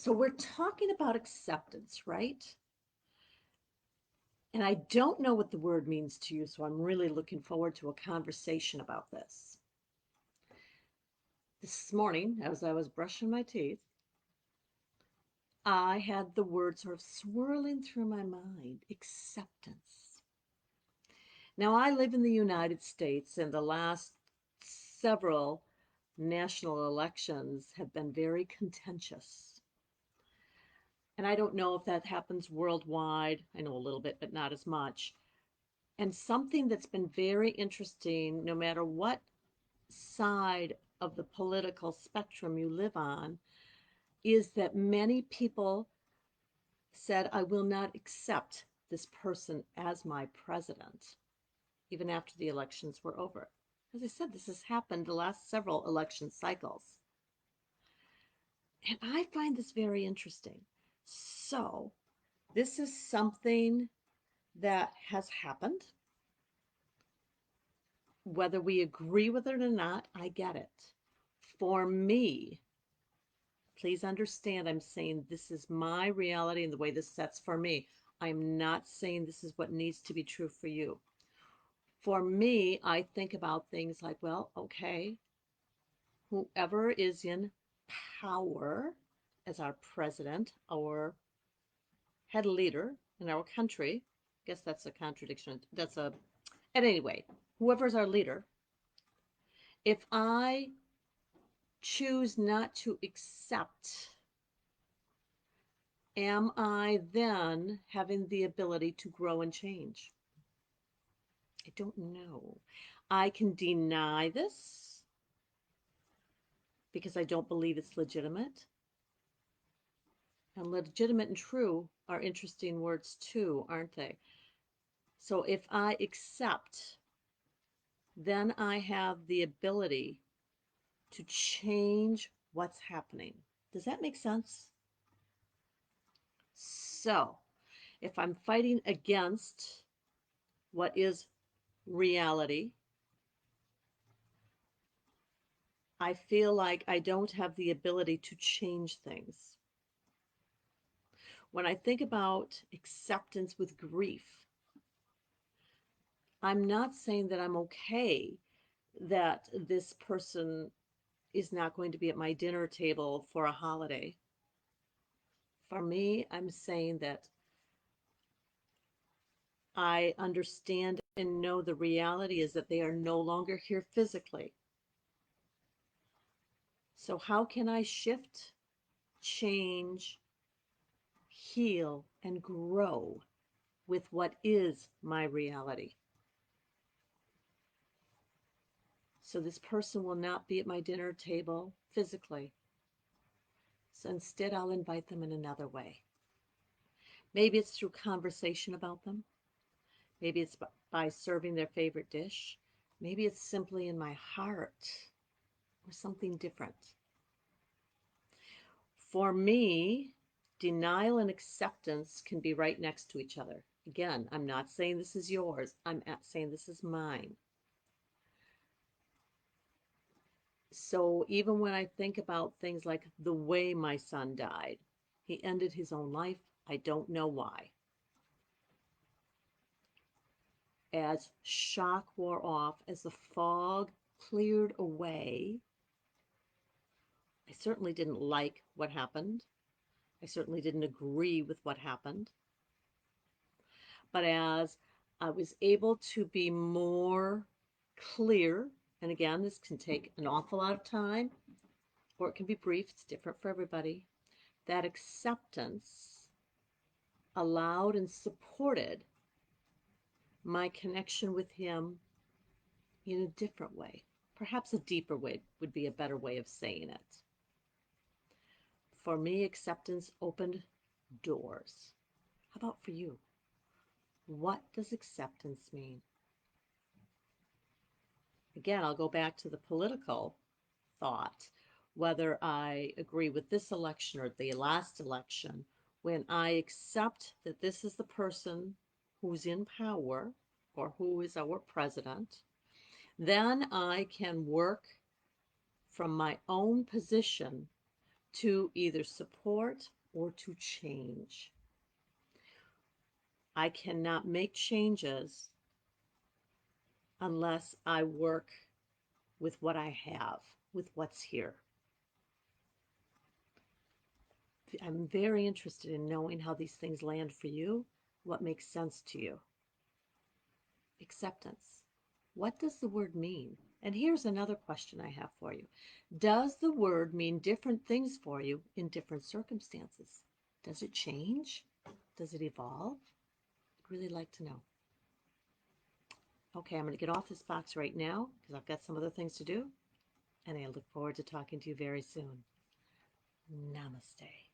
So we're talking about acceptance, right? And I don't know what the word means to you, so I'm really looking forward to a conversation about this. This morning, as I was brushing my teeth, I had the word sort of swirling through my mind, acceptance. Now, I live in the United States, and the last several national elections have been very contentious. And I don't know if that happens worldwide. I know a little bit, but not as much. And something that's been very interesting, no matter what side of the political spectrum you live on, is that many people said, I will not accept this person as my president, even after the elections were over. As I said, this has happened the last several election cycles. And I find this very interesting. So, this is something that has happened. Whether we agree with it or not, I get it. For me, please understand, I'm saying this is my reality and the way this sets for me. I'm not saying this is what needs to be true for you. For me, I think about things like, well, okay, whoever is in power as our president, our head leader in our country, I guess that's a contradiction. At any rate, whoever's our leader, if I choose not to accept, am I then having the ability to grow and change? I don't know. I can deny this because I don't believe it's legitimate. And legitimate and true are interesting words too, aren't they? So if I accept, then I have the ability to change what's happening. Does that make sense? So if I'm fighting against what is reality, I feel like I don't have the ability to change things. When I think about acceptance with grief, I'm not saying that I'm okay that this person is not going to be at my dinner table for a holiday. For me, I'm saying that I understand and know the reality is that they are no longer here physically. So, how can I shift, change, heal, and grow with what is my reality? So, this person will not be at my dinner table physically. So, instead, I'll invite them in another way. Maybe it's through conversation about them. Maybe it's by serving their favorite dish. Maybe it's simply in my heart or something different. For me, denial and acceptance can be right next to each other. Again, I'm not saying this is yours, I'm saying this is mine. So even when I think about things like the way my son died, he ended his own life. I don't know why. As shock wore off, as the fog cleared away, I certainly didn't like what happened. I certainly didn't agree with what happened. But as I was able to be more clear, and again, this can take an awful lot of time or it can be brief, it's different for everybody. That acceptance allowed and supported my connection with him in a different way. Perhaps a deeper way would be a better way of saying it. For me, acceptance opened doors. How about for you? What does acceptance mean? Again, I'll go back to the political thought, whether I agree with this election or the last election. When I accept that this is the person who's in power or who is our president, then I can work from my own position to either support or to change. I cannot make changes unless I work with what I have, with what's here. I'm very interested in knowing how these things land for you, what makes sense to you. Acceptance. What does the word mean? And here's another question I have for you. Does the word mean different things for you in different circumstances? Does it change? Does it evolve? I'd really like to know. Okay, I'm going to get off this box right now because I've got some other things to do. And I look forward to talking to you very soon. Namaste.